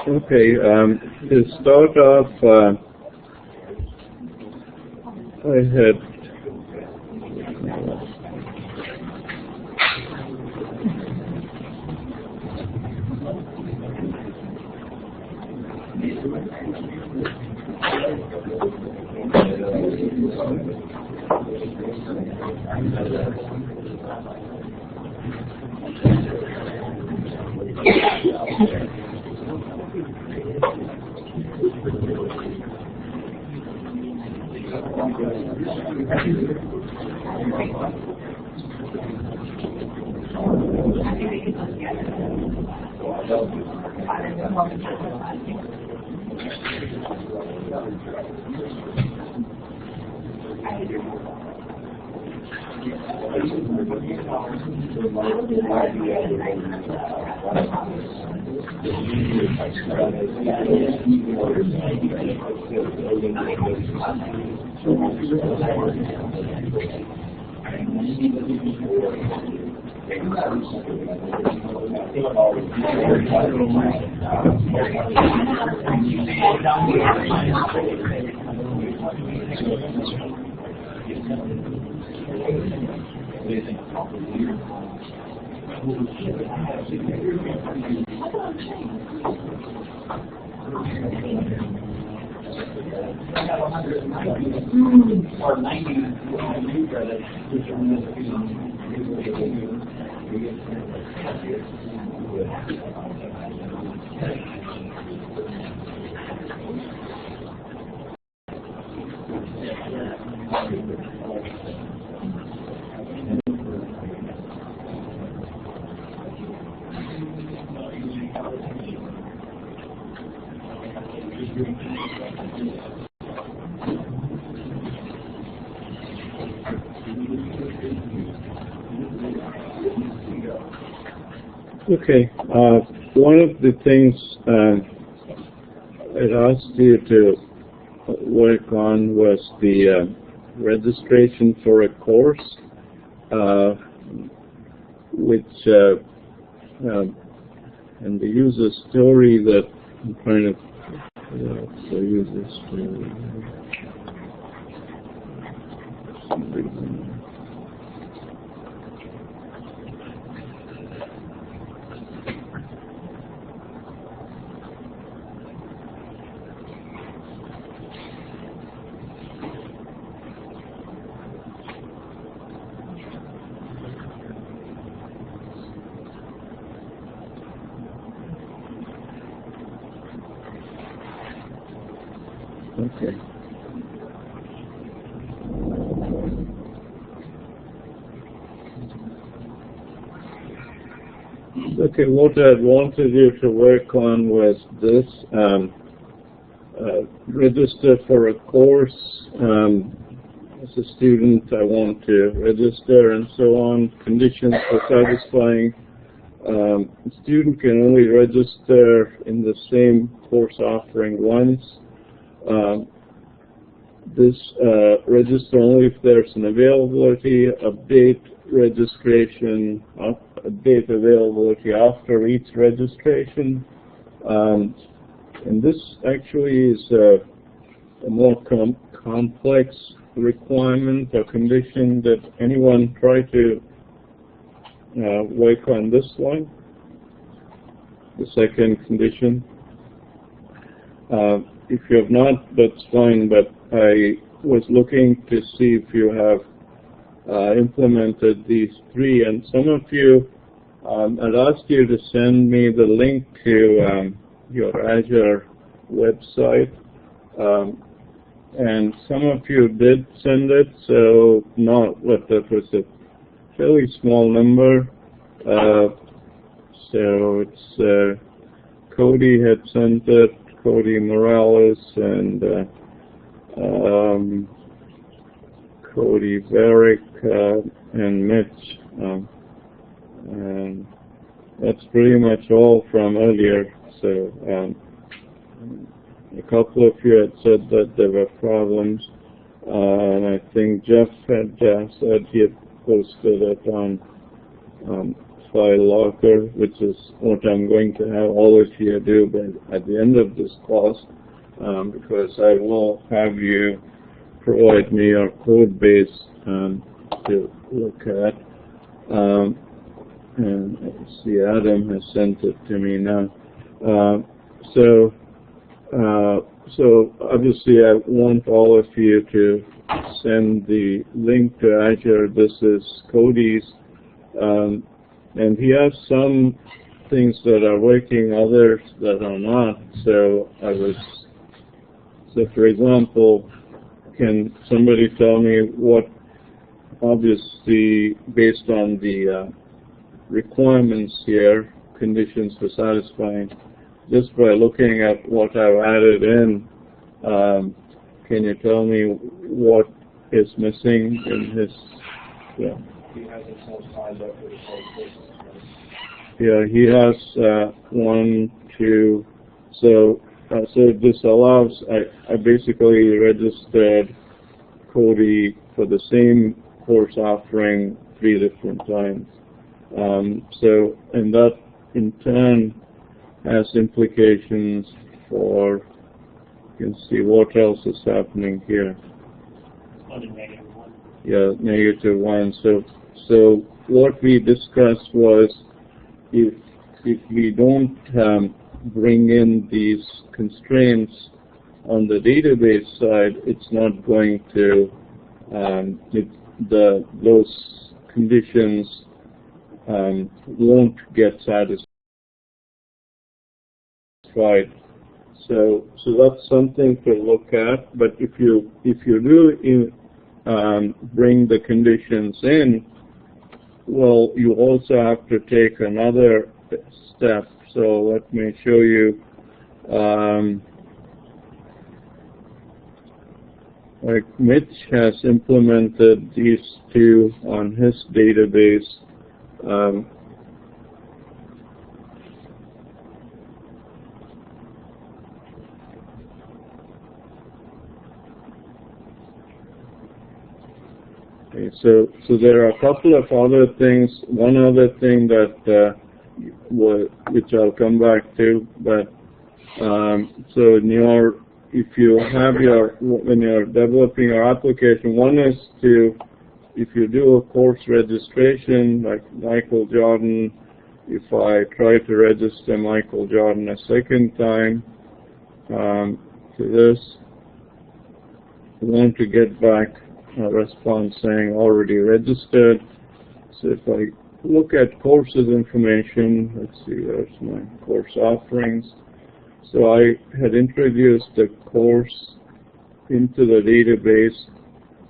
Okay, to start off, I had okay. One of the things I asked you to work on was the registration for a course, which and they use a story that I'm trying to use this story. Okay. Okay, what I wanted you to work on was this, register for a course. As a student, I want to register and so on, conditions for satisfying. A student can only register in the same course offering once. This register only if there's an availability, update registration, update availability after each registration. And this actually is a more complex requirement or condition that anyone try to work on this one, the second condition. If you have not, that's fine, but I was looking to see if you have implemented these three, and some of you, I'd ask you to send me the link to your Azure website, and some of you did send it, so not, but that was a fairly small number, so it's Cody had sent it, Cody Morales, and Cody Varick, and Mitch, and that's pretty much all from earlier. So a couple of you had said that there were problems, and I think Jeff had said he had posted it on file locker, which is what I'm going to have all of you do at the end of this class, because I will have you provide me your code base to look at. And let's see, Adam has sent it to me now. So obviously I want all of you to send the link to Azure. This is Cody's, and he has some things that are working, others that are not. So for example, can somebody tell me what, obviously based on the requirements here, conditions for satisfying, just by looking at what I've added in, can you tell me what is missing in his? Yeah. He has himself signed up for the qualifications. Yeah, he has 1, 2. So this allows. I basically registered Cody for the same course offering 3 different times. And that in turn has implications for, you can see what else is happening here. -1. Yeah, -1. So what we discussed was if we don't bring in these constraints on the database side, it's not going to, those conditions won't get satisfied. So that's something to look at. But if you do bring the conditions in, well, you also have to take another step. So let me show you. Like Mitch has implemented these 2 on his database. Okay, so there are a couple of other things. One other thing that which I'll come back to, but so if you have when you're developing your application, one is to, if you do a course registration like Michael Jordan, if I try to register Michael Jordan a second time to this, I want to get back a response saying already registered. So if I look at courses information, let's see, there's my course offerings. So I had introduced the course into the database,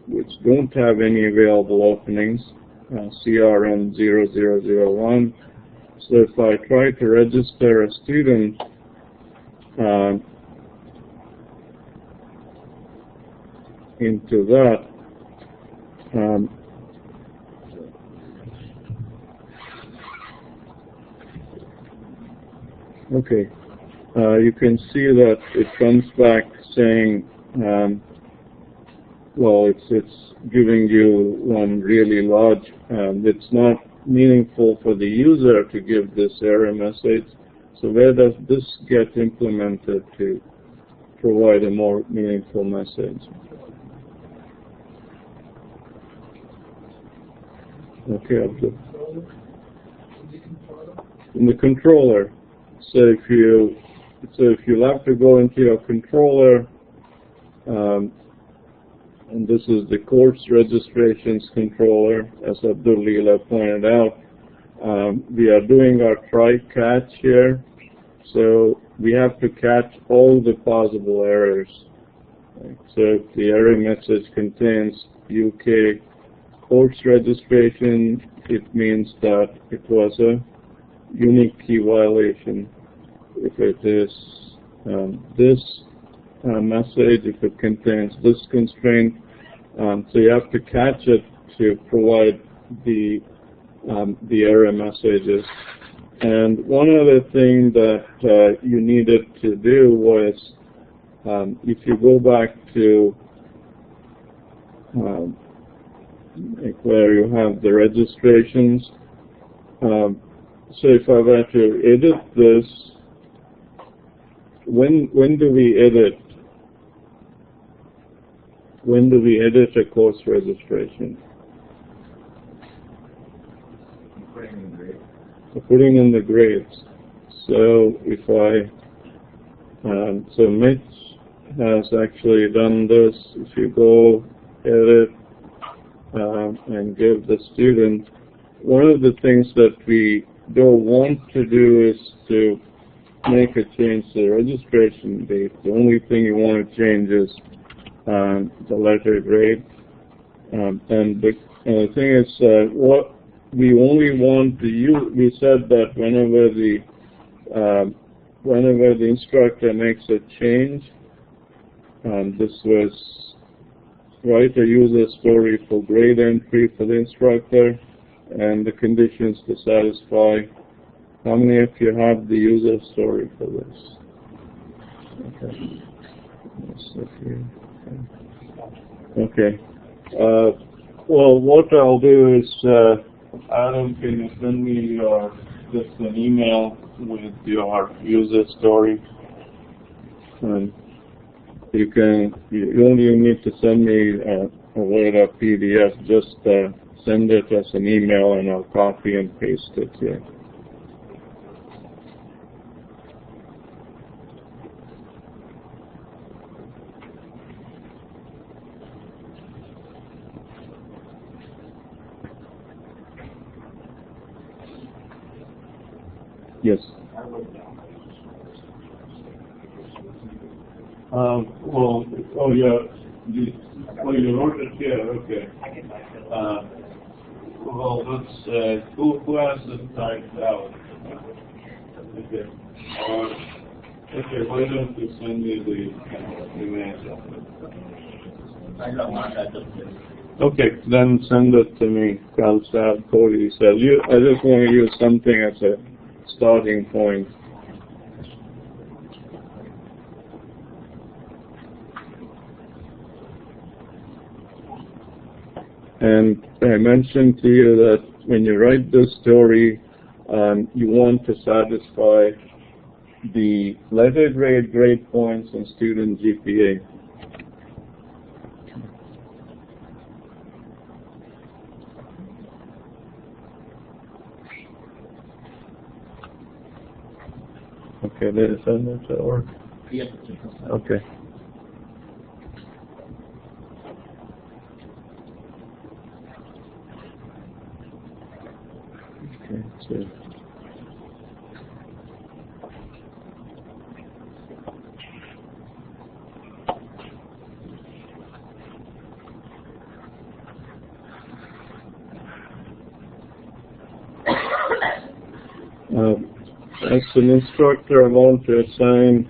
which don't have any available openings, CRM 0001. So if I try to register a student, into that, okay. You can see that it comes back saying, well, it's giving you one really large. It's not meaningful for the user to give this error message. So where does this get implemented to provide a more meaningful message? Okay, in the controller. So if you have to go into your controller, and this is the course registrations controller, as Abdul Leela pointed out. We are doing our try-catch here, so we have to catch all the possible errors. So if the error message contains UK course registration, it means that it was a unique key violation. If it is this message, if it contains this constraint, so you have to catch it to provide the error messages. And one other thing that you needed to do was, if you go back to where you have the registrations, so if I were to edit this, when do we edit? When do we edit a course registration? Putting in the grades. So if so Mitch has actually done this. If you go edit and give the student, one of the things that we don't want to do is to make a change to the registration date. The only thing you want to change is the letter grade. And the thing is, what we only want to use, we said that whenever the instructor makes a change, this was write a user story for grade entry for the instructor and the conditions to satisfy. How many of you have the user story for this? Okay. Okay. Well, what I'll do is, Adam, can you send me just an email with your user story? And you only need to send me a Word or PDF. Just send it as an email, and I'll copy and paste it here. Yes. Well, oh yeah, you wrote it here, okay. Well, let's, who has it typed out? Okay. Okay, why don't you send me the email? Okay, then send it to me. I'll start Cody said. I just want to use something as a starting point. And I mentioned to you that when you write this story, you want to satisfy the letter grade, grade points, and student GPA. Okay, did it send it to work? Yes. Okay. Okay, so. As an instructor, I want to assign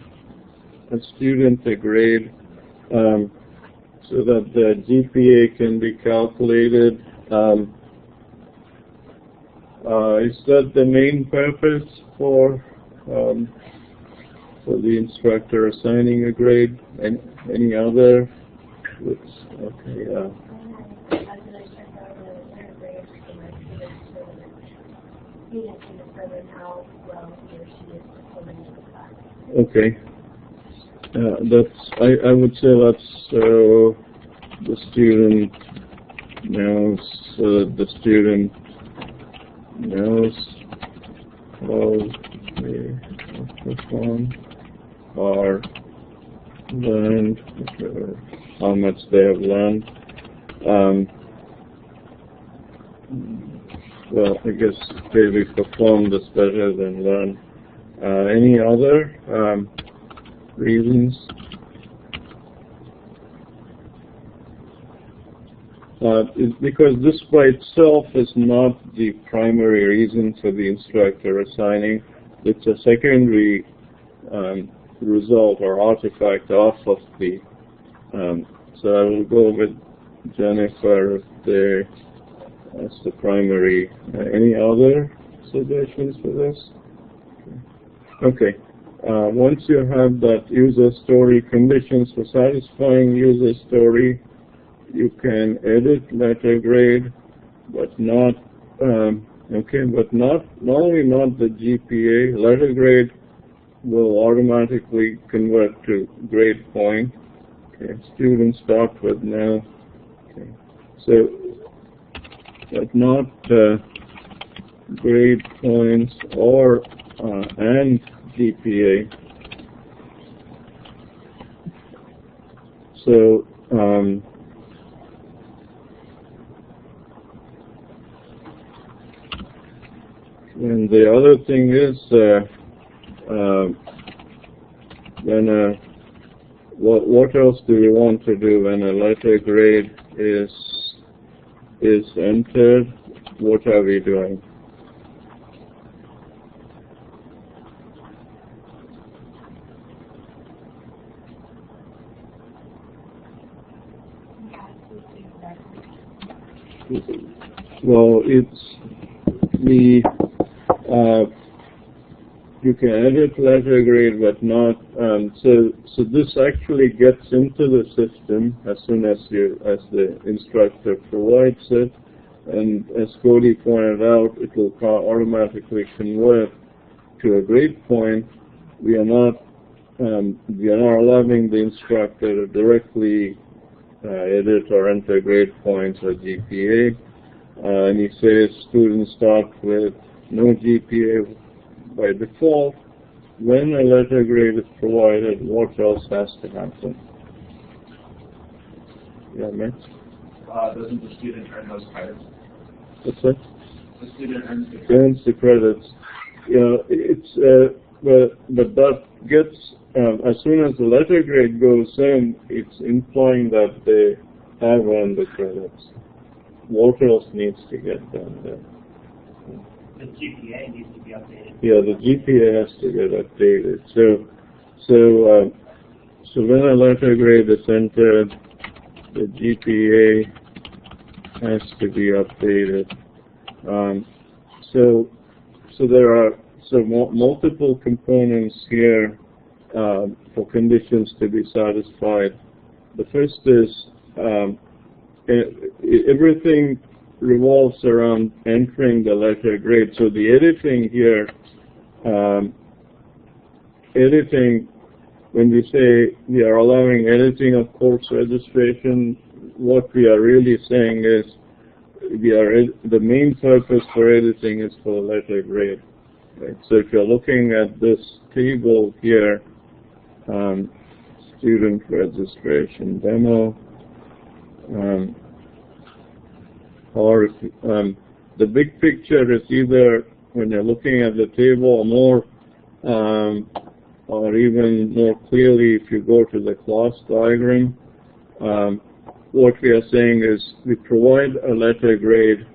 a student a grade so that the GPA can be calculated. Is that the main purpose for the instructor assigning a grade? And any other? Okay. Okay. I would say that's the student knows how they perform or learned, how much they have learned. Well, I guess maybe performed is better than learn. Any other reasons? Because this by itself is not the primary reason for the instructor assigning. It's a secondary result or artifact off of the. So I will go with Jennifer there as the primary. Any other suggestions for this? Okay. Once you have that user story conditions for satisfying user story, you can edit letter grade, but not Okay, but not only not the GPA, letter grade will automatically convert to grade point. Okay, students start with now. Okay, so but not grade points or and GPA. So and the other thing is when what else do we want to do when a letter grade is entered? What are we doing? Well, it's the you can edit letter grade, but not so this actually gets into the system as soon as the instructor provides it, and as Cody pointed out, it will automatically convert to a grade point. We are not allowing the instructor to directly edit or enter grade points or GPA. And he says students start with no GPA by default. When a letter grade is provided, what else has to happen? Yeah, Mitch? Doesn't the student earn those credits? What's that? The student earns the credits. Earns the credits. You know, it's but that gets as soon as the letter grade goes in, it's implying that they have earned the credits. What else needs to get done there? The GPA needs to be updated. Yeah, the GPA has to get updated. So when a letter grade is entered, the GPA has to be updated. So there are multiple components here for conditions to be satisfied. The first is everything revolves around entering the letter grade. So the editing here, when we say we are allowing editing of course registration, what we are really saying is the main purpose for editing is for the letter grade. Right? So if you're looking at this table here, student registration demo, or the big picture is either when you're looking at the table or even more clearly if you go to the class diagram. What we are saying is we provide a letter grade.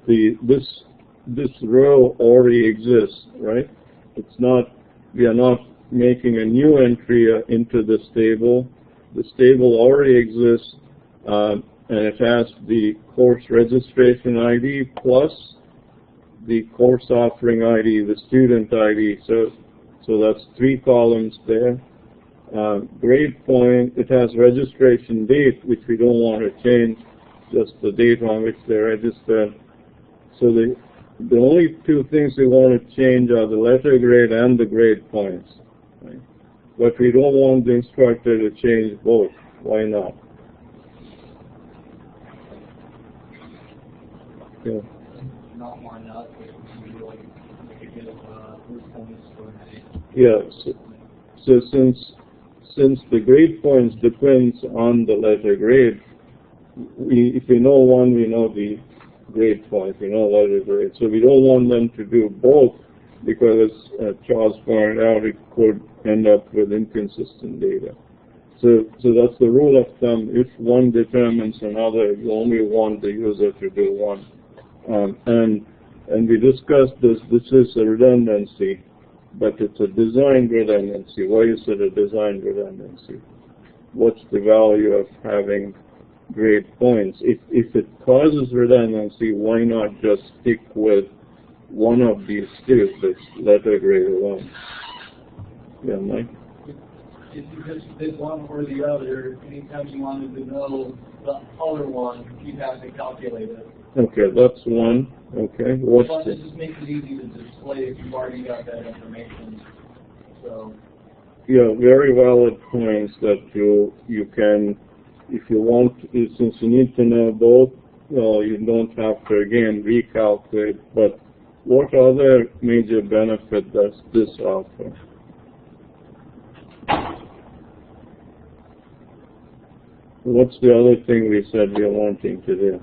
This row already exists, right? We are not making a new entry into this table. This table already exists, and it has the course registration ID plus the course offering ID, the student ID. So that's 3 columns there. Grade point, it has registration date, which we don't want to change, just the date on which they're registered. So the only 2 things we want to change are the letter grade and the grade points. Right? But we don't want the instructor to change both. Why not? Yeah. Not why not, but we like make a bit of group points for Yeah. So since the grade points depends on the letter grade, if we know one, we know the grade point, we know letter grade. So we don't want them to do both because, as Charles pointed out, it could end up with inconsistent data. So that's the rule of thumb. If one determines another, you only want the user to do one. And we discussed this. This is a redundancy, but it's a designed redundancy. Why is it a designed redundancy? What's the value of having grade points? If it causes redundancy, why not just stick with one of these 2, this letter grade alone? Yeah, Mike? If you just pick one or the other, anytime you wanted to know the other one, you'd have to calculate it. Okay, that's one. Okay, what's Plus, the, it just makes it easy to display if you've already got that information. So, yeah, very valid points that you can, if you want, since you need to know both, well, you don't have to again recalculate, but what other major benefit does this offer? What's the other thing we said we are wanting to do?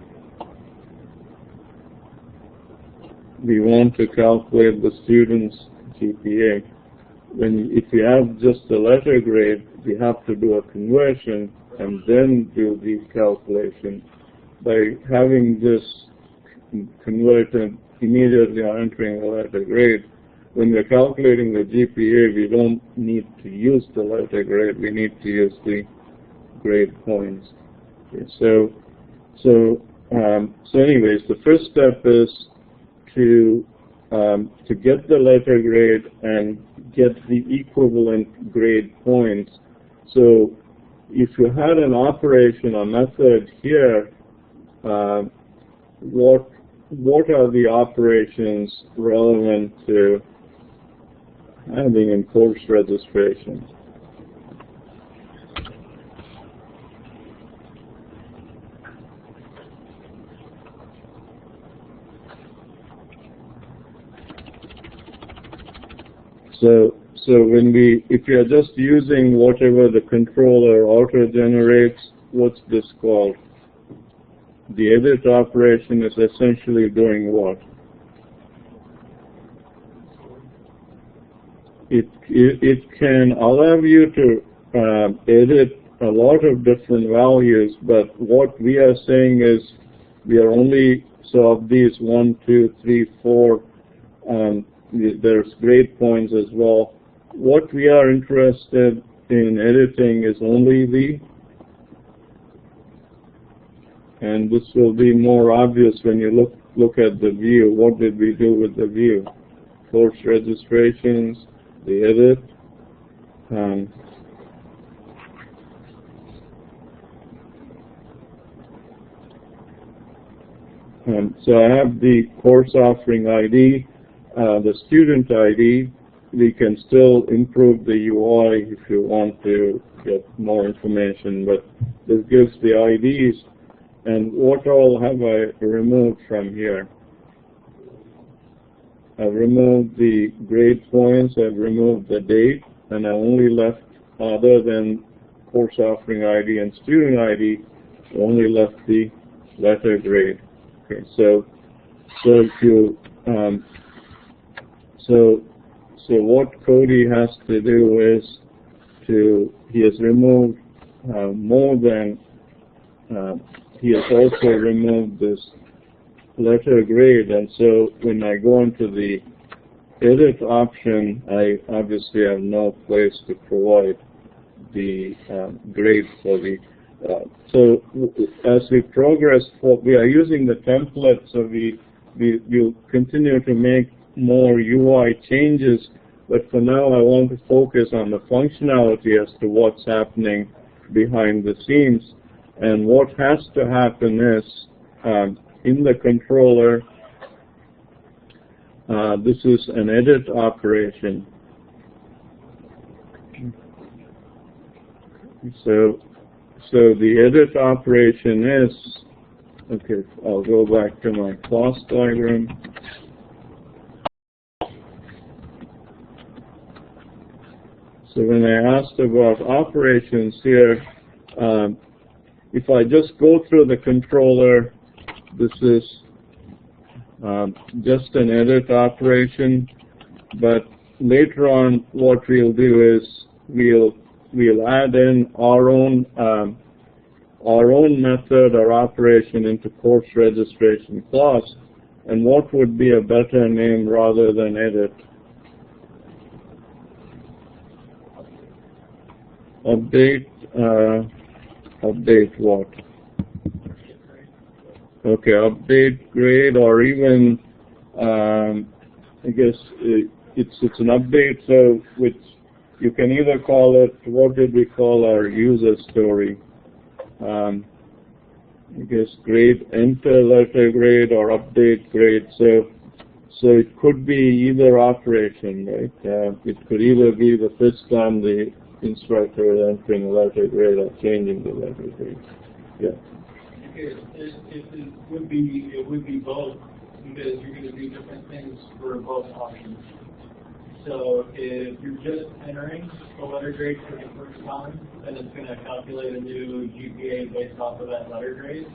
We want to calculate the student's GPA. If you have just a letter grade, we have to do a conversion and then do the calculation. By having this converted immediately on entering the letter grade, when we're calculating the GPA, we don't need to use the letter grade, we need to use the grade points. Okay, so anyways, the first step is to get the letter grade and get the equivalent grade points. So if you had an operation or method here, what are the operations relevant to having in course registration? So if you are just using whatever the controller auto-generates, what's this called? The edit operation is essentially doing what? It can allow you to edit a lot of different values, but what we are saying is we are only, so of these 1, 2, 3, 4, there's grade points as well. What we are interested in editing is only the, and this will be more obvious when you look at the view. What did we do with the view? Course registrations, the edit, so I have the course offering ID, the student ID. We can still improve the UI if you want to get more information, but this gives the IDs. And what all have I removed from here? I've removed the grade points, I've removed the date, and I only left, other than course offering ID and student ID, only left the letter grade. Okay, so if you so what Cody has to do is he has removed more than, he has also removed this letter grade, and so when I go into the edit option, I obviously have no place to provide the grade for the, so as we progress, we are using the template, so we'll continue to make more UI changes, but for now I want to focus on the functionality as to what's happening behind the scenes. And what has to happen is, in the controller, this is an edit operation. So the edit operation is, okay, I'll go back to my class diagram. So when I asked about operations here, if I just go through the controller, this is just an edit operation, but later on what we'll do is we'll add in our own method or operation into course registration class. And what would be a better name rather than edit? Update, update what? Okay, update grade, or even, I guess it's an update, so which you can either call it, what did we call our user story? I guess, grade, enter letter grade or update grade. So it could be either operation, right? It could either be the first time the instructor is entering a letter grade or changing the letter grade. Yeah. It would be both, because you're going to do different things for both options. So if you're just entering a letter grade for the first time, then it's going to calculate a new GPA based off of that letter grade.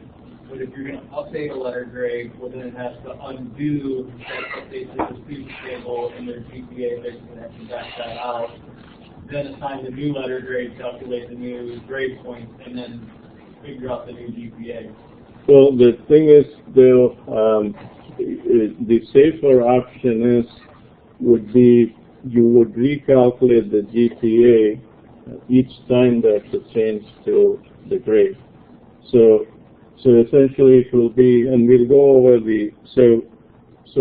But if you're going to update a letter grade, well, then it has to undo that update to the student table and their GPA basically has to back that out. Then assign the new letter grade, calculate the new grade points, and then figure out the new GPA. So the thing is, the safer option would be you would recalculate the GPA each time there's a change to the grade. So essentially it will be, and we'll go over so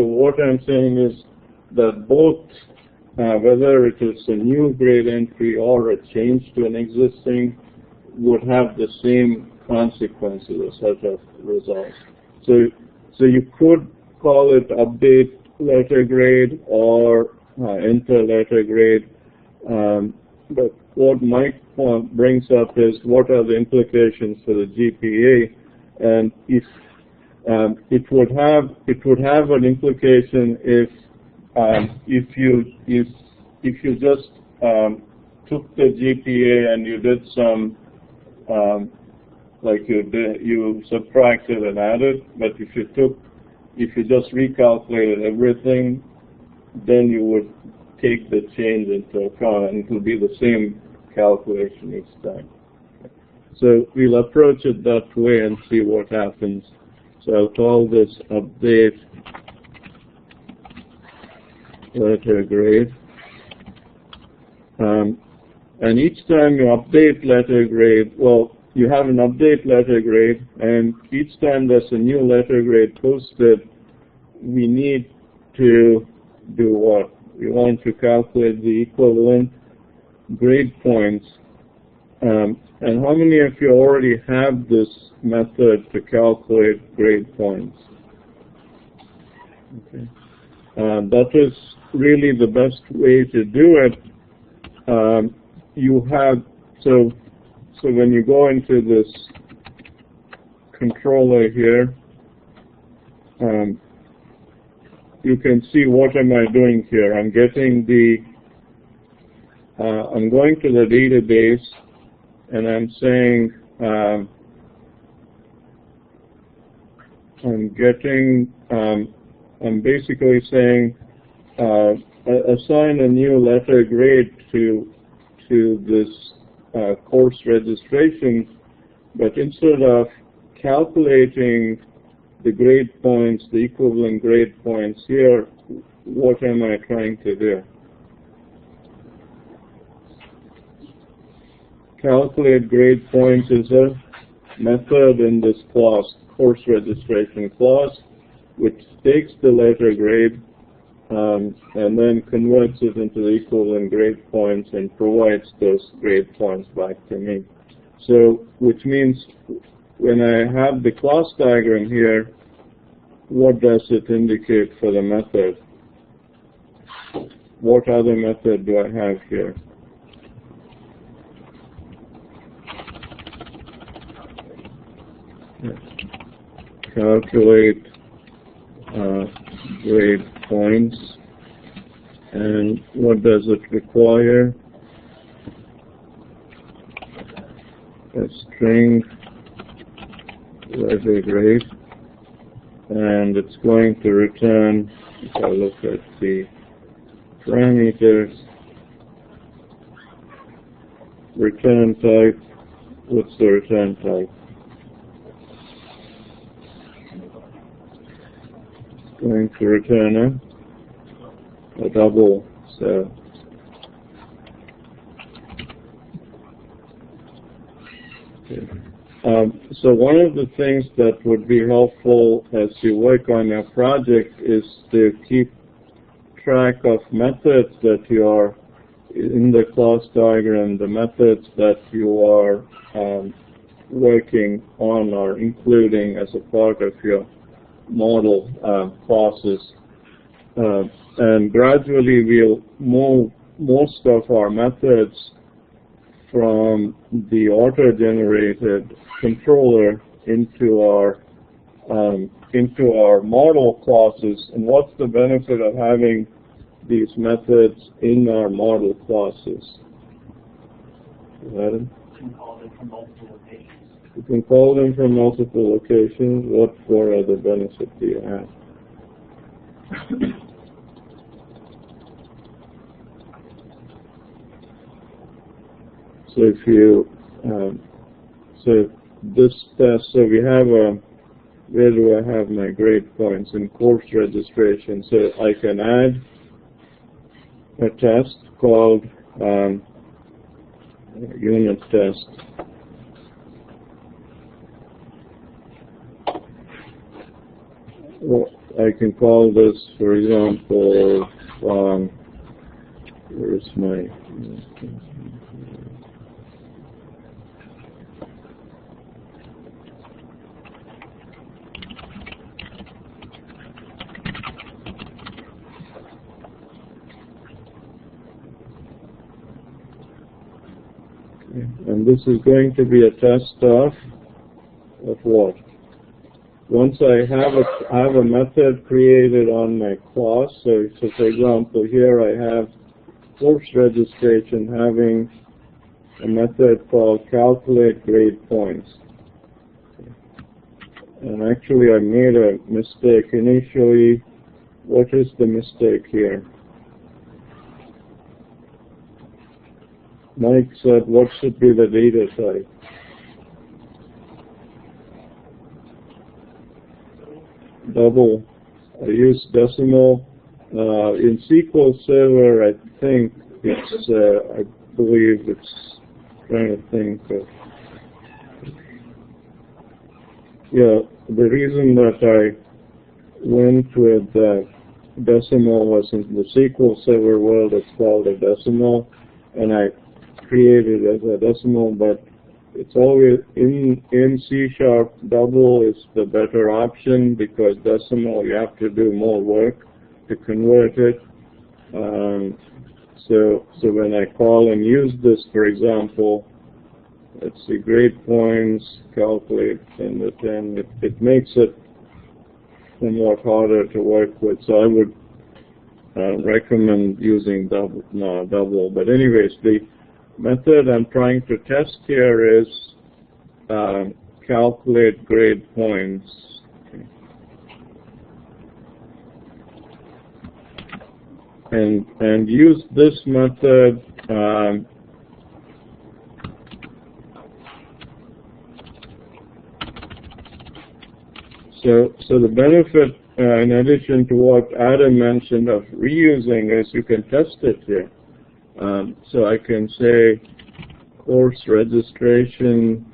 what I'm saying is that both, whether it is a new grade entry or a change to an existing, would have the same consequences, a set of results. So you could call it update letter grade or enter letter grade, but what Mike brings up is what are the implications for the GPA, and if it would have an implication if you just took the GPA and you did some like you subtracted and added, but if you just recalculated everything, then you would take the change into account, and it will be the same calculation each time. So we'll approach it that way and see what happens. So I'll call this update letter grade. And each time you update letter grade, well, you have an update letter grade, and each time there's a new letter grade posted, we need to do what? We want to calculate the equivalent grade points. And how many of you already have this method to calculate grade points? Okay. That is really the best way to do it. You have, so when you go into this controller here, you can see what am I doing here. I'm getting I'm going to the database, and I'm saying I'm basically saying assign a new letter grade to this course registration, but instead of calculating the grade points, the equivalent grade points here, what am I trying to do? Calculate grade points is a method in this class, course registration class, which takes the letter grade and then converts it into the equivalent grade points and provides those grade points back to me. So, which means when I have the class diagram here, what does it indicate for the method? What other method do I have here? Calculate grade points, and what does it require? A string letter grade, and it's going to return, if I look at the parameters, return type. What's the return type? Going to return a double cell. Okay. So one of the things that would be helpful as you work on your project is to keep track of methods that you are in the class diagram, the methods that you are working on or including as a part of your model process. And gradually we'll move most of our methods from the auto-generated controller into our model classes. And what's the benefit of having these methods in our model classes? Adam? You can call them from multiple locations. You can call them from multiple locations. What four other benefits do you have? So if you, so this test, so we have where do I have my grade points in course registration? So I can add a test called unit test. Well, I can call this, for example, where's my and this is going to be a test of what? Once I have a method created on my class, so for example here I have course registration having a method called calculate grade points. And actually I made a mistake initially. What is the mistake here? Mike said, what should be the data type? Double. I use decimal. In SQL Server, I think it's, I believe it's, trying to think of, yeah, the reason that I went with decimal was in the SQL Server world, it's called a decimal, and I created as a decimal, but it's always in C#, double is the better option because decimal you have to do more work to convert it. So when I call and use this, for example, let's see, grade points, calculate 10 to 10, it makes it somewhat harder to work with. So I would recommend using double. But anyways, the method I'm trying to test here is calculate grade points. Okay. And use this method so the benefit in addition to what Adam mentioned of reusing is you can test it here. So I can say course registration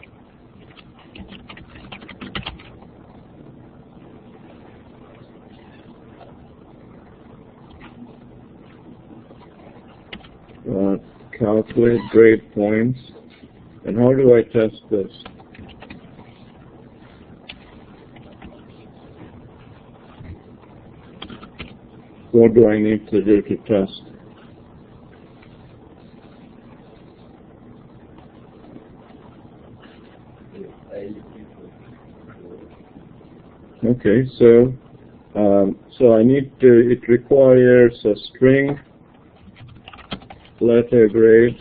calculate grade points. And how do I test this? What do I need to do to test? Okay, so I need to, it requires a string letter grade,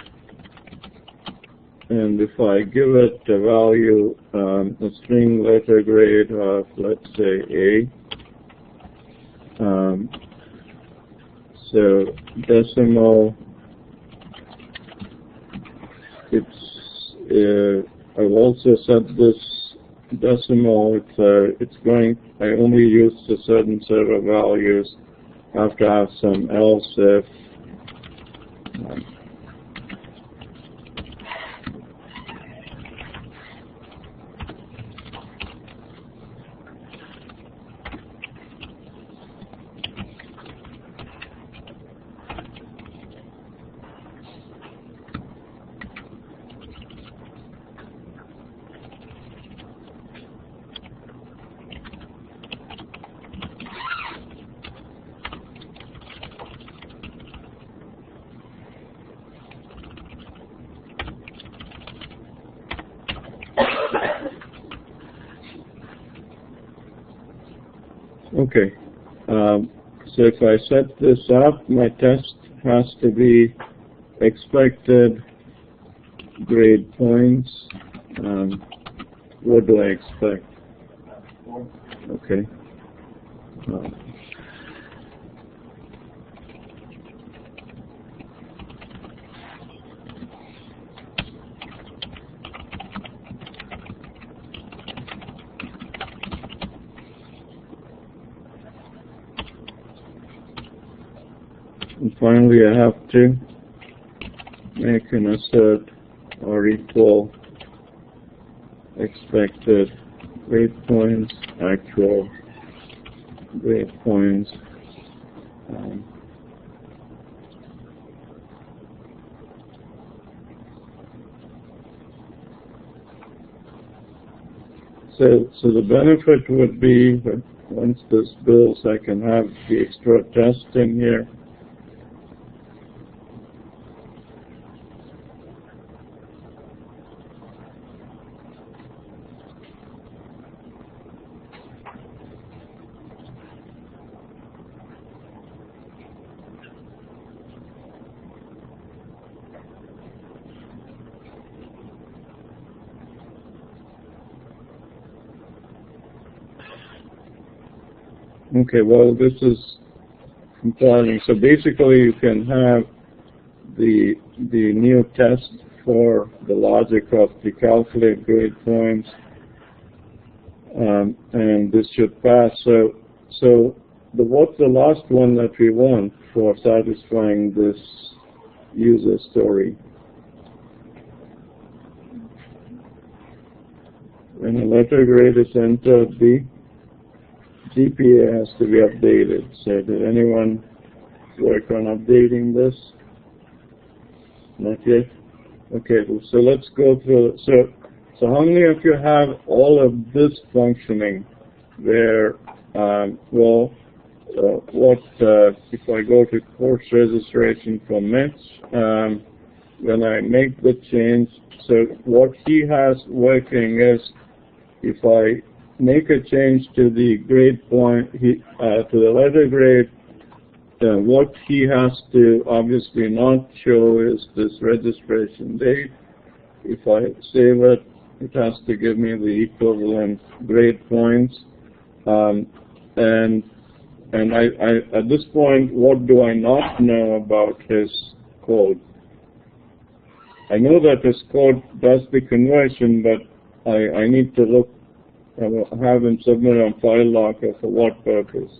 and if I give it a value, a string letter grade of, let's say, A, so decimal, I've also set this decimal, it's going, I only use a certain set of values. I have to have some else if. Okay. So if I set this up, my test has to be expected grade points. What do I expect? 4. Okay. And finally, I have to make an assert or equal expected grade points, actual grade points. So the benefit would be that once this builds, I can have the extra test in here. Okay, well, this is compiling. So basically, you can have the new test for the logic of the calculate grade points, and this should pass. So what's the last one that we want for satisfying this user story? When a letter grade is entered, the GPA has to be updated. So did anyone work on updating this? Not yet? Okay, so let's go through. So how many of you have all of this functioning where, if I go to course registration from Mitch, when I make the change, so what he has working is if I make a change to the grade point, to the letter grade, what he has to obviously not show is this registration date. If I save it, it has to give me the equivalent grade points. And I, at this point, what do I not know about his code? I know that his code does the conversion, but I need to look. I will have him submit on file locker for what purpose?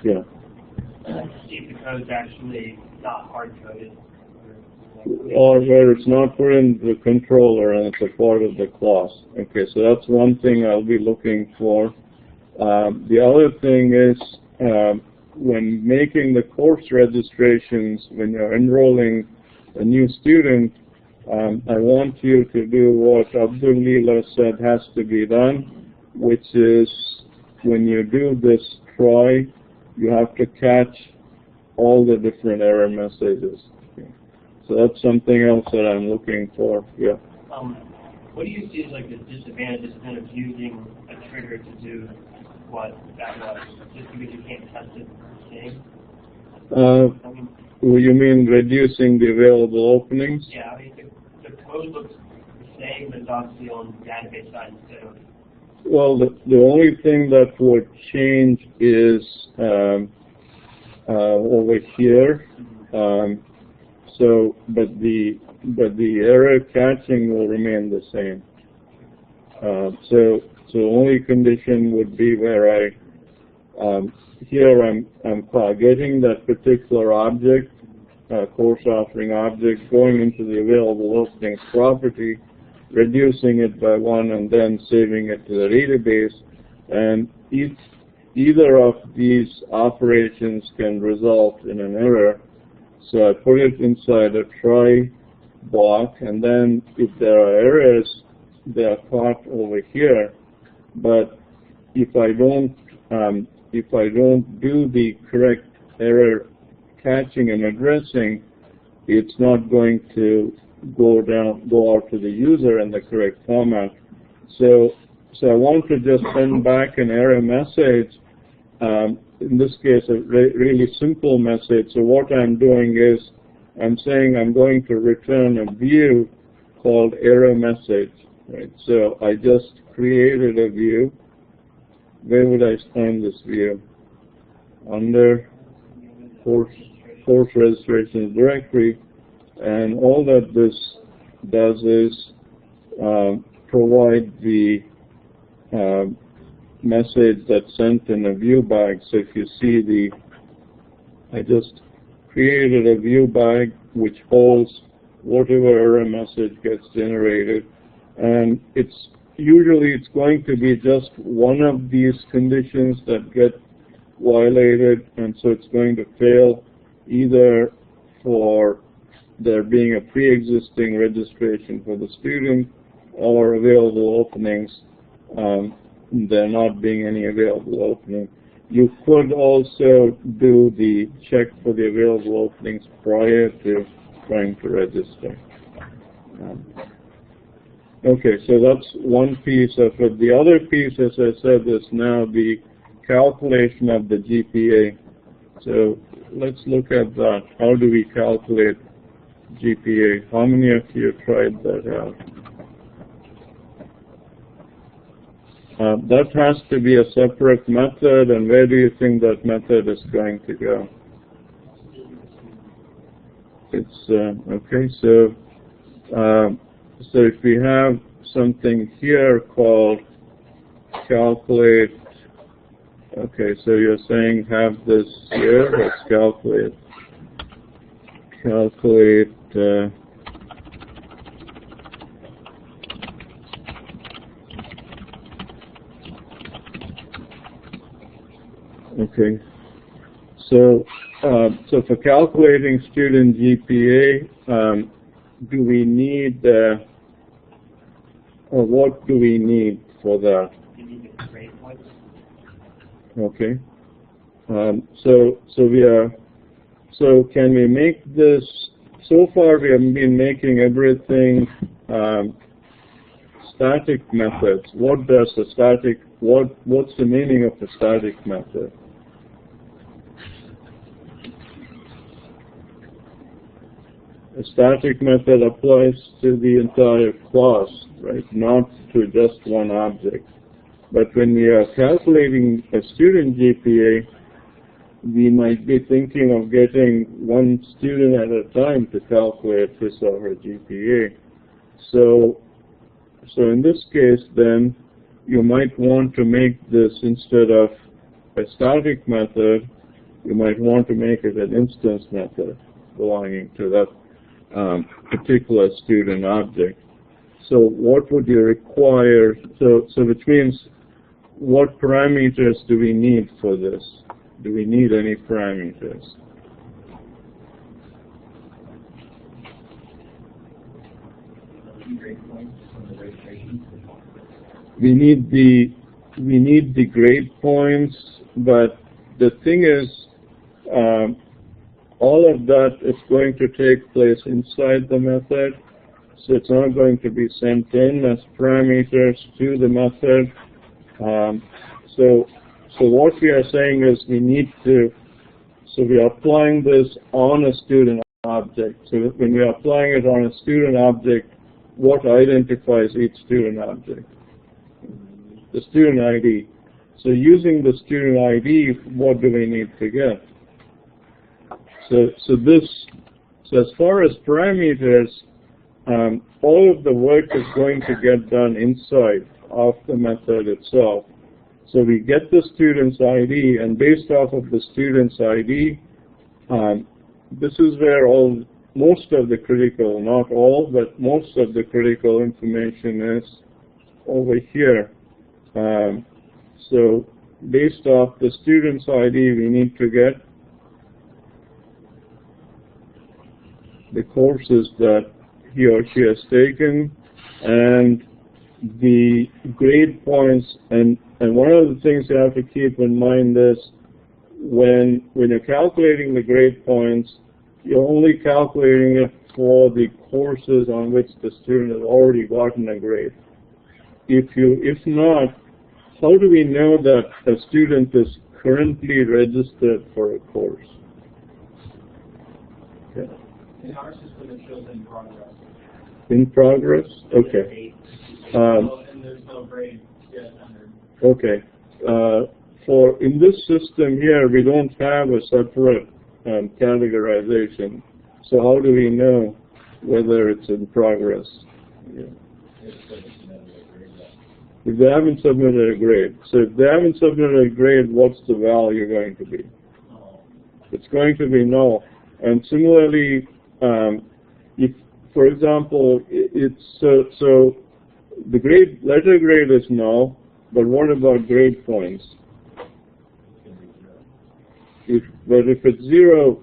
Yeah. See if the code's actually not hard-coded. Or where it's not put in the controller and it's a part of the class. Okay, so that's one thing I'll be looking for. The other thing is when making the course registrations, when you're enrolling a new student, I want you to do what Abdul Leela said has to be done, which is when you do this try, you have to catch all the different error messages. Okay. So that's something else that I'm looking for. Yeah. What do you see as like the disadvantages of using a trigger to do what that was, just because you can't test it the same? You mean reducing the available openings? Yeah, I mean, the code looks the same, but it's obviously on the database side instead of... Well, the only thing that would change is over here. But the error catching will remain the same. So the only condition would be where here I'm getting that particular object, course offering object, going into the available openings property, reducing it by 1, and then saving it to the database. And either of these operations can result in an error. So I put it inside a try block, and then if there are errors, they are caught over here. But if I don't do the correct error catching and addressing, it's not going to go out to the user in the correct format. So I want to just send back an error message in this case, a really simple message. So what I'm doing is I'm saying I'm going to return a view called error message. Right? So I just created a view. Where would I find this view? Under course registration directory. And all that this does is provide the message that's sent in a view bag. So if you see I just created a view bag which holds whatever error message gets generated, and usually it's going to be just one of these conditions that get violated, and so it's going to fail either for there being a pre-existing registration for the student or available openings, there not being any available opening. You could also do the check for the available openings prior to trying to register. Okay, so that's one piece of it. The other piece, as I said, is now the calculation of the GPA. So let's look at that. How do we calculate GPA? How many of you tried that out? That has to be a separate method, and where do you think that method is going to go? It's okay. So if we have something here called calculate. Okay, so you're saying have this here. Let's calculate. Okay, so for calculating student GPA, do we need or what do we need for that? You need the grade points. Okay, so can we make this? So far, we have been making everything static methods. What does a static? What's the meaning of a static method? A static method applies to the entire class, right? Not to just one object. But when we are calculating a student GPA, we might be thinking of getting one student at a time to calculate his or her GPA. So in this case, then, you might want to make this, instead of a static method, you might want to make it an instance method belonging to that particular student object. So what would you require? So which means, what parameters do we need for this? Do we need any parameters? We need the grade points, but the thing is, all of that is going to take place inside the method, so it's not going to be sent in as parameters to the method. So what we are saying is we are applying this on a student object. So when we are applying it on a student object, what identifies each student object? The student ID. So using the student ID, what do we need to get? So as far as parameters, all of the work is going to get done inside of the method itself. So we get the student's ID, and based off of the student's ID, this is where most of the critical, not all, but most of the critical information is over here. So based off the student's ID, we need to get the courses that he or she has taken and the grade points. And one of the things you have to keep in mind is when you're calculating the grade points, you're only calculating it for the courses on which the student has already gotten a grade. If not, how do we know that a student is currently registered for a course. Okay. In our system, it shows in progress. In progress? Okay. And there's no grade yet entered. Okay. For in this system here, we don't have a separate categorization. So how do we know whether it's in progress? Yeah. If they haven't submitted a grade. So if they haven't submitted a grade, what's the value going to be? It's going to be null. And similarly, if, for example, it's so the grade letter grade is null, but what about grade points? But if it's 0,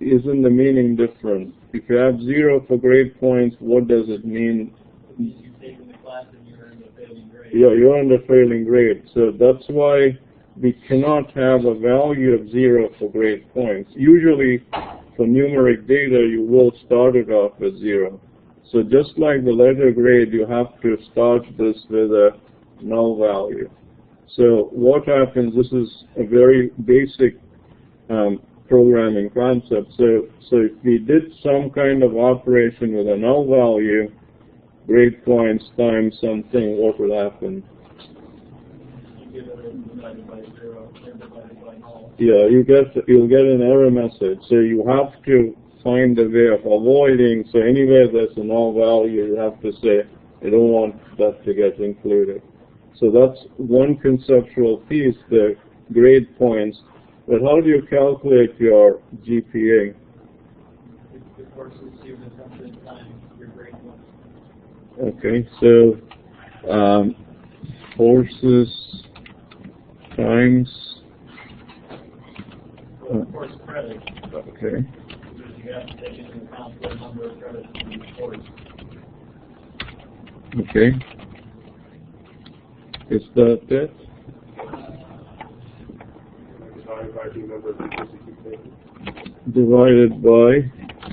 isn't the meaning different? If you have 0 for grade points, what does it mean? You've taken the class and you're in the failing grade. Yeah, you're in the failing grade. So that's why we cannot have a value of 0 for grade points. Usually, for numeric data, you will start it off with 0. So just like the letter grade, you have to start this with a null value. So what happens, this is a very basic programming concept. So if we did some kind of operation with a null value, grade points times something, what would happen? You give it divided by 0 and divided by null. Yeah, you'll get an error message. So you have to find a way of avoiding. So anywhere there's a null value, you have to say, I don't want that to get included. So that's one conceptual piece, the grade points. But how do you calculate your GPA? The courses you've attempted times your grade points. Okay, so courses times. Course credit. Okay. Because you have to take into account the number of credits in each course. Okay. Is that it? Divided by the number of courses you take. Divided by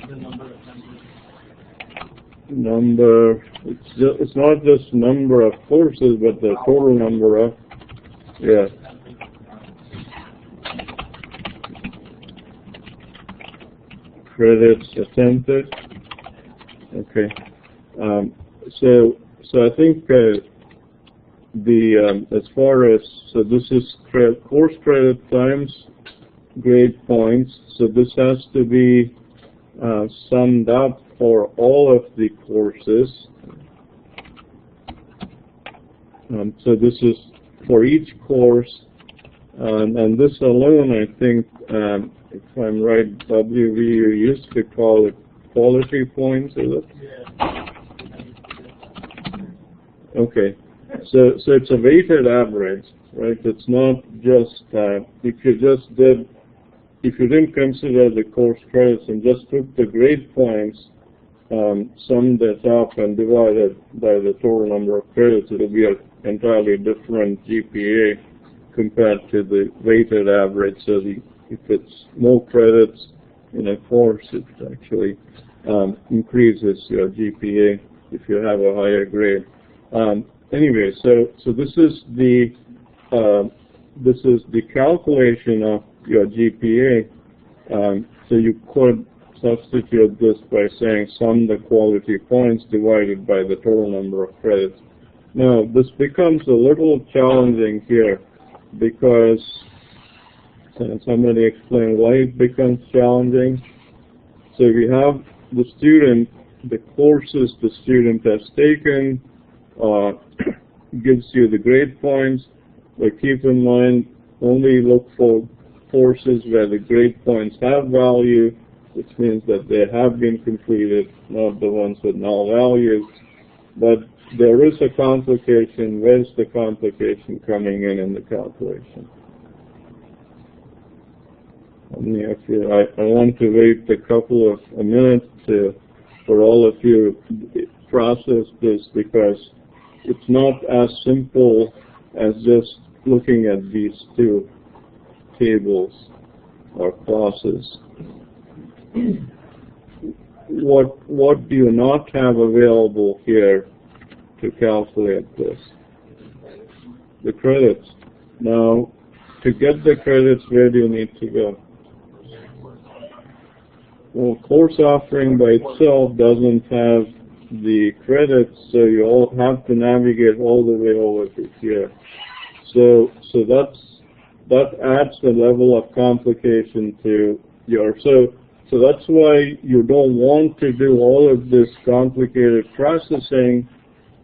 The number of members. number. It's not just number of courses, but the total number of. Yeah. Credits attempted. Okay. So I think as far as this is course credit times grade points. So this has to be summed up for all of the courses. So this is for each course, and this alone, I think, if I'm right, WV used to call it quality points, is it? Yeah. Okay. So it's a weighted average, right? It's not just if you didn't consider the course credits and just took the grade points, summed it up and divided by the total number of credits, it will be an entirely different GPA compared to the weighted average. So if it's more credits in a course, it actually increases your GPA if you have a higher grade. Anyway, so this is the calculation of your GPA. So you could substitute this by saying sum the quality points divided by the total number of credits. Now this becomes a little challenging here because can somebody explain why it becomes challenging? So we have the student, the courses the student has taken, gives you the grade points, but keep in mind only look for courses where the grade points have value, which means that they have been completed, not the ones with null values. But there is a complication. Where's the complication coming in the calculation? How many of you? I want to wait a minute for all of you to process this because it's not as simple as just looking at these two tables or classes. What do you not have available here to calculate this? The credits. Now, to get the credits, where do you need to go? Well, course offering by itself doesn't have the credits, so you all have to navigate all the way over to here. So that adds a level of complication to your, so that's why you don't want to do all of this complicated processing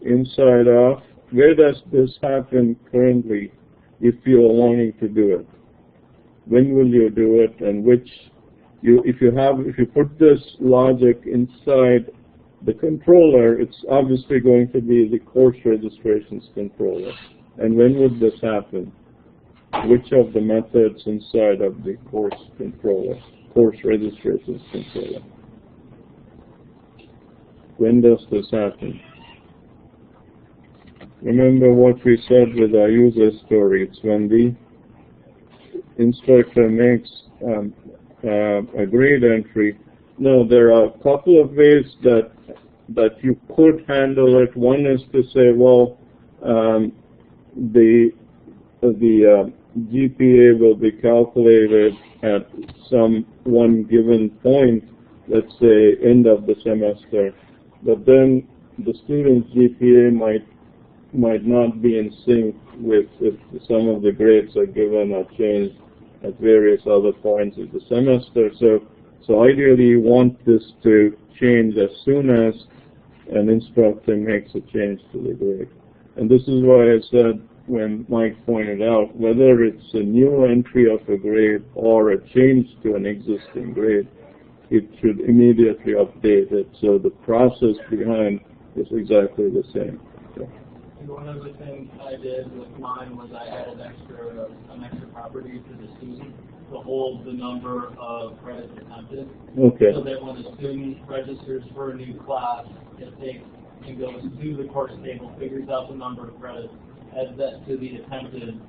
inside of. Where does this happen currently if you are wanting to do it? When will you do it, and which, if you put this logic inside the controller, it's obviously going to be the course registrations controller. And when would this happen? Which of the methods inside of the course controller, course registrations controller? When does this happen? Remember what we said with our user story. It's when the instructor makes a grade entry. No, there are a couple of ways that you could handle it. One is to say, well, the GPA will be calculated at some one given point, let's say end of the semester, but then the student's GPA might not be in sync with if some of the grades are given or changed at various other points of the semester. So ideally you want this to change as soon as an instructor makes a change to the grade. And this is why I said, when Mike pointed out, whether it's a new entry of a grade or a change to an existing grade, it should immediately update it. So the process behind is exactly the same. So. One of the things I did with mine was I added an extra property to the student to hold the number of credits attempted. Okay. So that when a student registers for a new class, it takes and goes to the course table, figures out the number of credits, adds that to the attempted,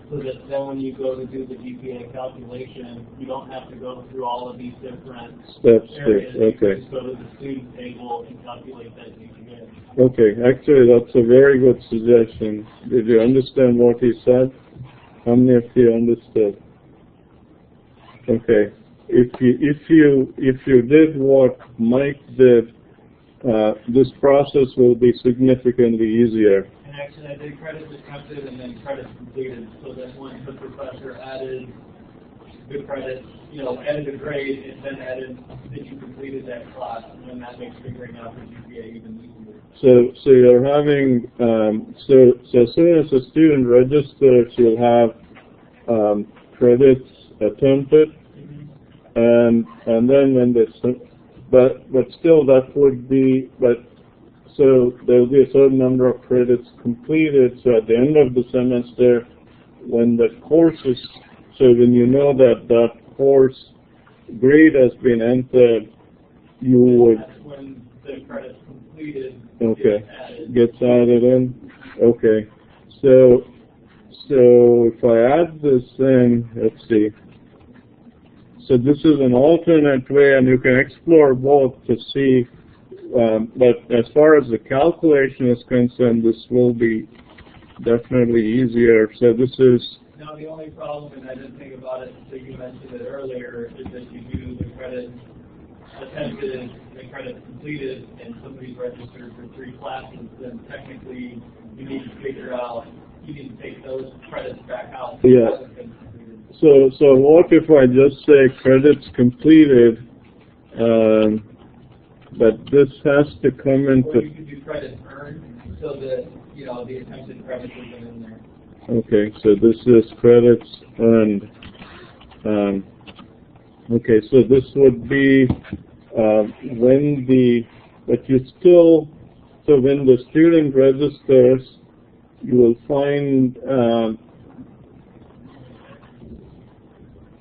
so that then when you go to do the GPA calculation, you don't have to go through all of these different steps. areas. Okay. You just go to the student table and calculate that GPA. Okay, actually that's a very good suggestion. Did you understand what he said? How many of you understood? Okay. If you did what Mike did, this process will be significantly easier. And actually I did credits attempted and then credits completed, so that when the professor added the credits, added a grade, and then added that you completed that class, and then that makes figuring out the GPA even easier. So you're having, so as soon as a student registers, you'll have credits attempted, and then when they, but still that would be, so there'll be a certain number of credits completed, so at the end of the semester, when the course is, so when you know that that course grade has been entered, you would... That's when the credits completed gets added in. Okay. So if I add this in, let's see. So this is an alternate way, and you can explore both to see, but as far as the calculation is concerned, this will be definitely easier. So this is... Now the only problem, and I didn't think about it until you mentioned it earlier, is that you do the credits attempted, the credits completed, and somebody's registered for 3 classes, then technically you need to figure out, you need to take those credits back out. Yeah. So what if I just say credits completed, but this has to come into... Or you could do credits earned, so that, the attempted credits are in there. Okay, so this is credits earned. Okay, so this would be when the, but you still, so when the student registers, you will find,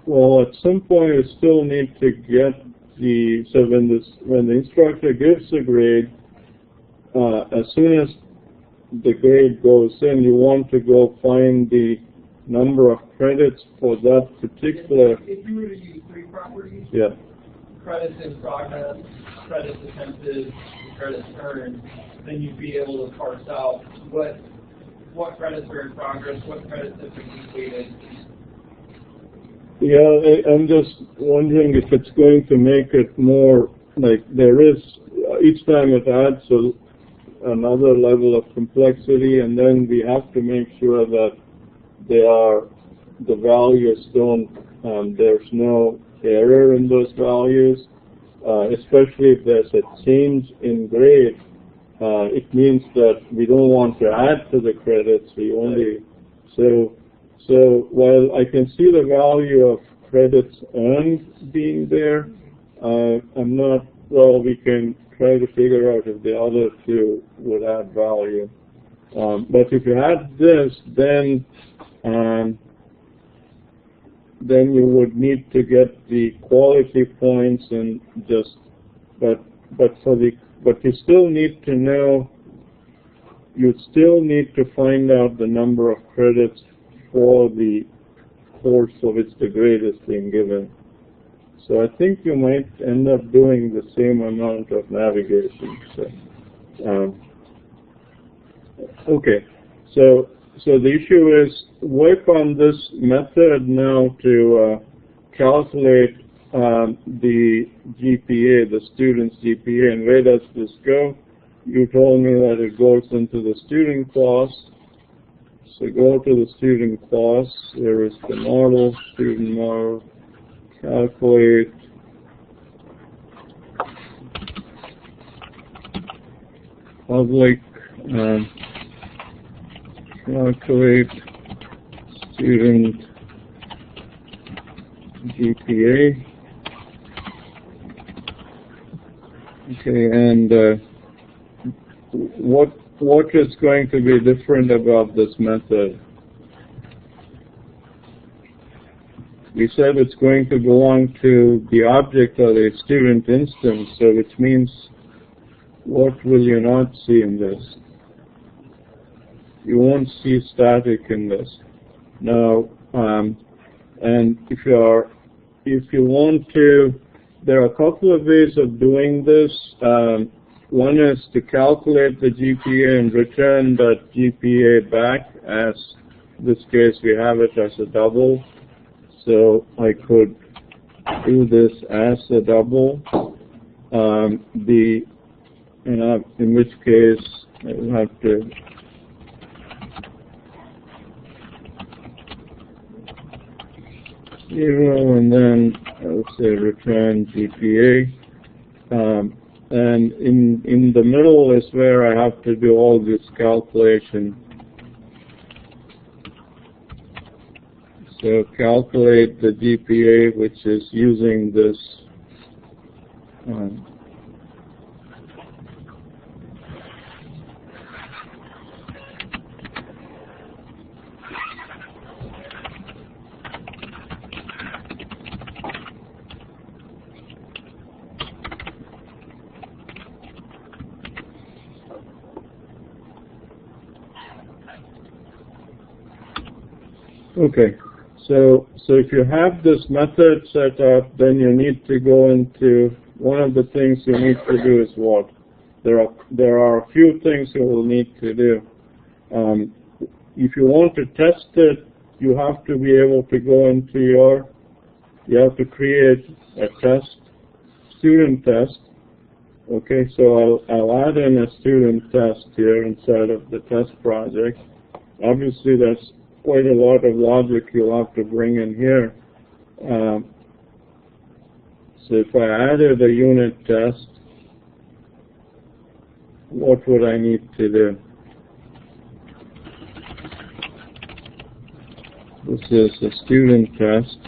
well, at some point you still need to get the, so when the instructor gives a grade, as soon as the grade goes in, you want to go find the number of credits for that particular... If you were to use 3 properties, yeah. Credits in progress, credits attempted, credits earned, then you'd be able to parse out what credits are in progress, what credits have been completed, I'm just wondering if it's going to make it more like there is, each time it adds another level of complexity, and then we have to make sure that the values there's no error in those values, especially if there's a change in grade. It means that we don't want to add to the credits, we only, so while I can see the value of credits earned being there, I'm not, well, we can try to figure out if the other two would add value. But if you add this, then you would need to get the quality points and just, but you still need to know, you still need to find out the number of credits for the course for which the grade is being given. So I think you might end up doing the same amount of navigation. So, okay, so the issue is work on this method now to calculate the GPA, the student's GPA, and where does this go? You told me that it goes into the student class. So go to the student class, there is the model, student model, calculate, public, calculate student GPA. Okay, and what is going to be different about this method? We said it's going to belong to the object of a student instance, so which means what will you not see in this? You won't see static in this. Now, and if you want to, there are a couple of ways of doing this. One is to calculate the GPA and return that GPA back, as in this case we have it as a double. So I could do this as a double. In which case I will have to zero, and then I'll say return GPA. And in the middle is where I have to do all this calculation. So calculate the GPA, which is using this okay, so if you have this method set up, then you need to go into, one of the things you need to do is what? There are a few things you will need to do. If you want to test it, you have to be able to go into you have to create a test, student test. Okay, so I'll add in a student test here inside of the test project. Obviously, that's quite a lot of logic you'll have to bring in here. So if I added a unit test, what would I need to do? This is a student test.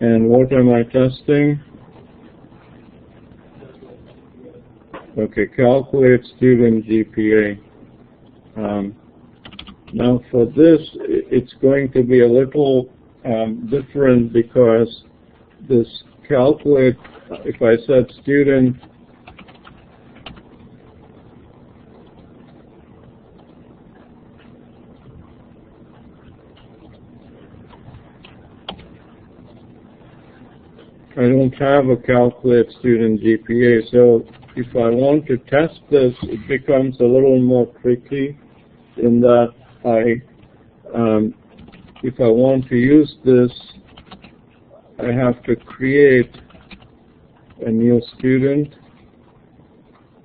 And what am I testing? Okay, calculate student GPA. Now for this, it's going to be a little different, because this calculate, if I said student I don't have a calculate student GPA, so if I want to test this, it becomes a little more tricky. in that if I want to use this, I have to create a new student,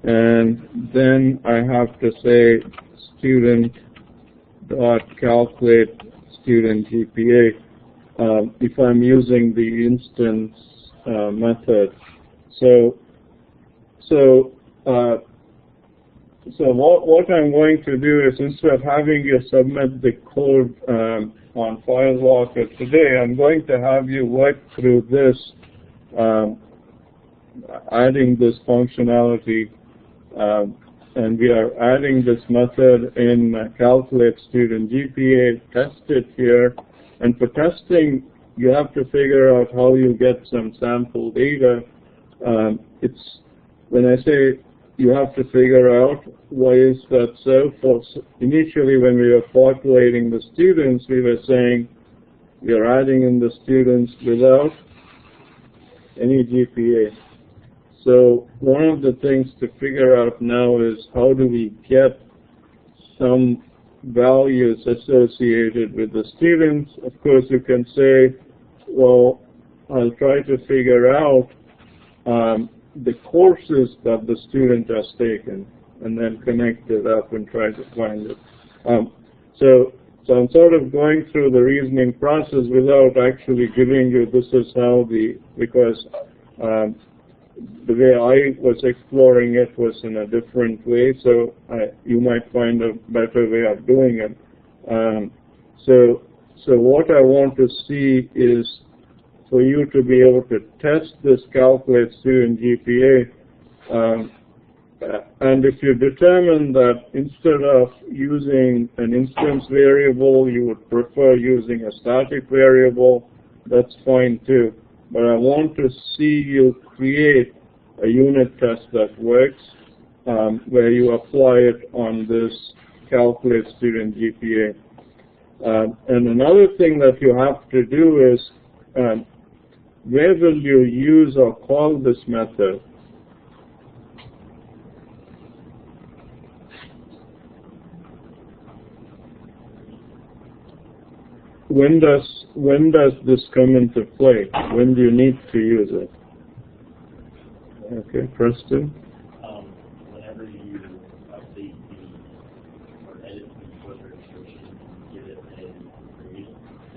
and then I have to say student dot calculate student GPA if I'm using the instance method. So what I'm going to do is, instead of having you submit the code on FileWalker today, I'm going to have you work through this, adding this functionality, and we are adding this method in calculate student GPA, test it here, and for testing, you have to figure out how you get some sample data. When I say you have to figure out why is that so. Initially, when we were populating the students, we were saying we are adding in the students without any GPA. So one of the things to figure out now is how do we get some values associated with the students. Of course, you can say, well, I'll try to figure out the courses that the student has taken, and then connect it up and try to find it. So I'm sort of going through the reasoning process without actually giving you this is how because the way I was exploring it was in a different way, so you might find a better way of doing it. So what I want to see is for you to be able to test this calculate student GPA, and if you determine that instead of using an instance variable, you would prefer using a static variable, that's fine too. But I want to see you create a unit test that works, where you apply it on this calculate student GPA. And another thing that you have to do is, where will you use or call this method? When does this come into play? When do you need to use it? Okay, Preston? Whenever you update or edit the user registration, give it a grade,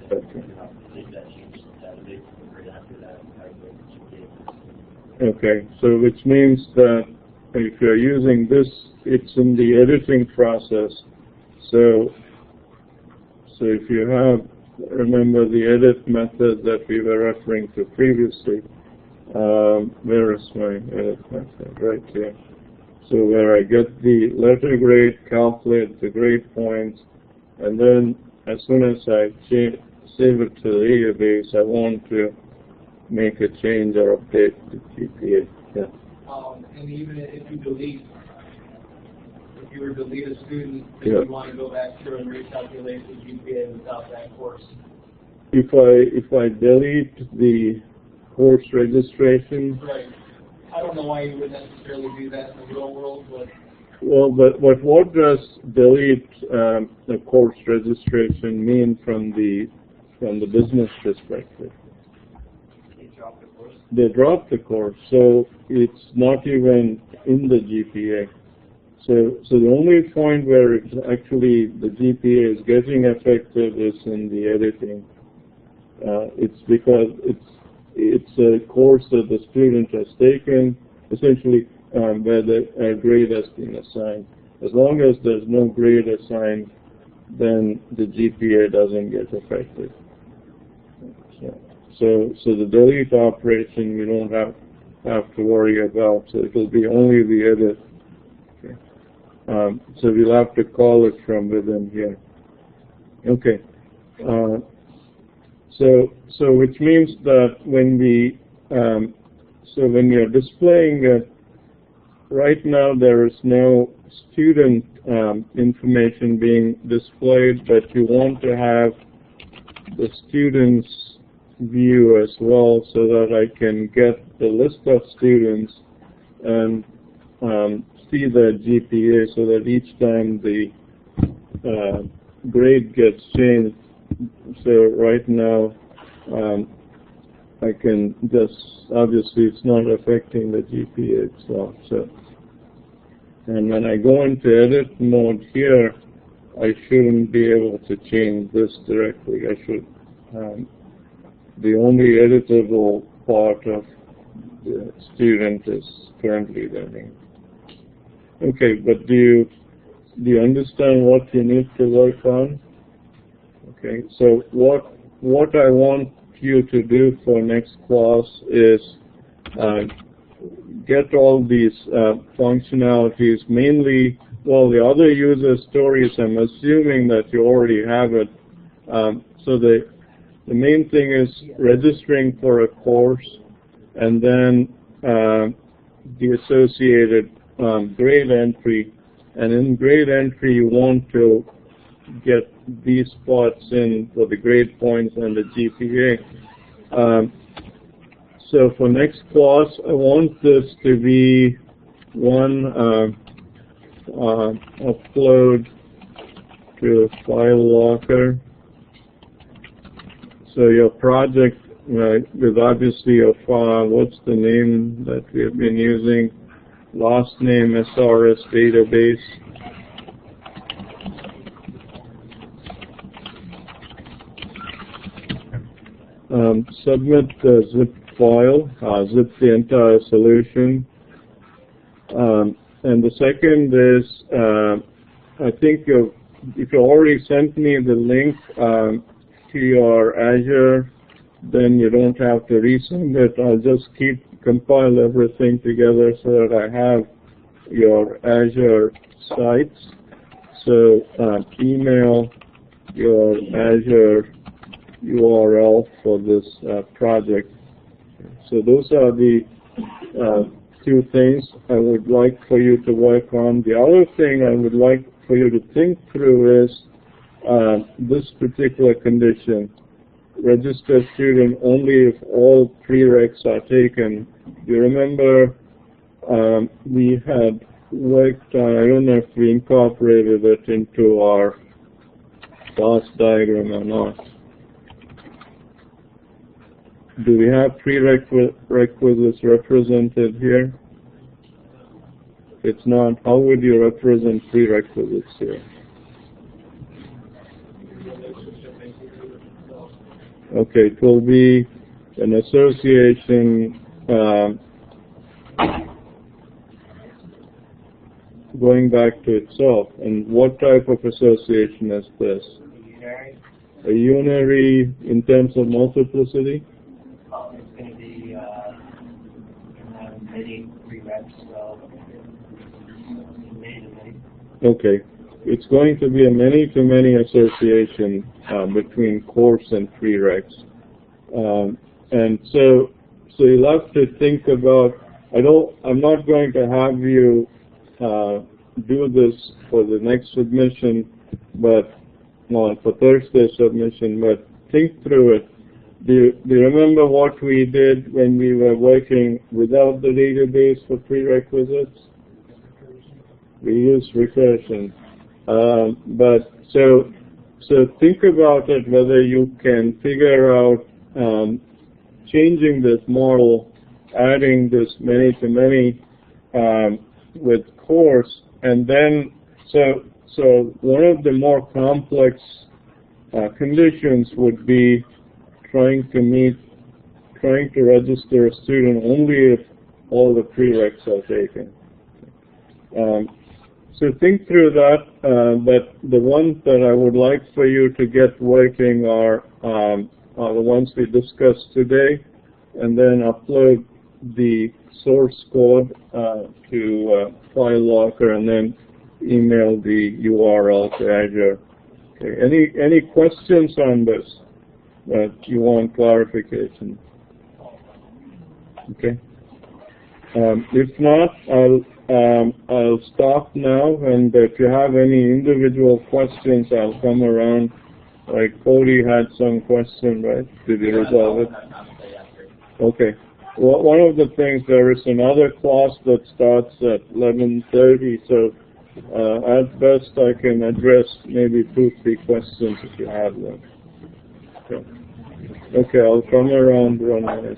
then you have to take that change to the database, and right after that, calculate the GPA. Okay, so which means that if you're using this, it's in the editing process. So if you have, remember the edit method that we were referring to previously, where is my edit method? Right here. So where I get the letter grade, calculate the grade points, and then as soon as I save it to the database, I want to make a change or update the GPA. Yeah. And even if you were to delete a student, then Yeah. you want to go back through and recalculate the GPA without that course. If I delete the course registration, Right. I don't know why you would necessarily do that in the real world, but well, but what does delete the course registration mean from the business perspective? They drop the course. They drop the course, so it's not even in the GPA. So the only point where it's actually the GPA is getting affected is in the editing. It's because it's a course that the student has taken, essentially where the grade has been assigned. As long as there's no grade assigned, then the GPA doesn't get affected. So the delete operation we don't have to worry about. So it will be only the edit. Okay. So we'll have to call it from within here. Okay. So which means that when when you're displaying it, right now there is no student information being displayed, but you want to have the student's view as well, so that I can get the list of students and see the GPA, so that each time the grade gets changed. So right now, I can just, obviously it's not affecting the GPA itself. So, and when I go into edit mode here, I shouldn't be able to change this directly. I should, the only editable part of the student is currently learning. Okay, but do you understand what you need to work on? Okay, so what I want you to do for next class is get all these functionalities, mainly, well, the other user stories, I'm assuming that you already have it. So the main thing is registering for a course, and then the associated grade entry. And in grade entry, you want to get these spots in for the grade points and the GPA. So for next class, I want this to be one upload to FileLocker. So your project with obviously your file, what's the name that we have been using? Last name SRS database. Submit the zip file, zip the entire solution. And the second is, I think if you already sent me the link to your Azure, then you don't have to resend it. I'll just compile everything together so that I have your Azure sites. So email your Azure URL for this project. So those are the two things I would like for you to work on. The other thing I would like for you to think through is this particular condition. Register student only if all prereqs are taken. You remember we had worked on, I don't know if we incorporated it into our class diagram or not. Do we have prerequisites represented here? If it's not, how would you represent prerequisites here? Okay, it will be an association going back to itself. And what type of association is this? A unary in terms of multiplicity? It's going to be many prereqs, so many to many. Okay. It's going to be a many-to-many association between course and prereqs. And so you'll have to think about, I'm not going to have you do this for the next submission, but, well, for Thursday's submission, but think through it. Do you remember what we did when we were working without the database for prerequisites? We used recursion. But so think about it, whether you can figure out changing this model, adding this many-to-many with course, and then so one of the more complex conditions would be trying to register a student only if all the prereqs are taken. So think through that, but the ones that I would like for you to get working are the ones we discussed today, and then upload the source code to FileLocker, and then email the URL to Azure. Okay. Any questions on this that you want clarification? Okay. If not, I'll stop now, and if you have any individual questions, I'll come around. Like Cody had some question, right? Did you resolve it? Okay. Well, one of the things, there is another class that starts at 11:30, so At best, I can address maybe 2-3 questions if you have them. Okay, I'll come around 1 minute.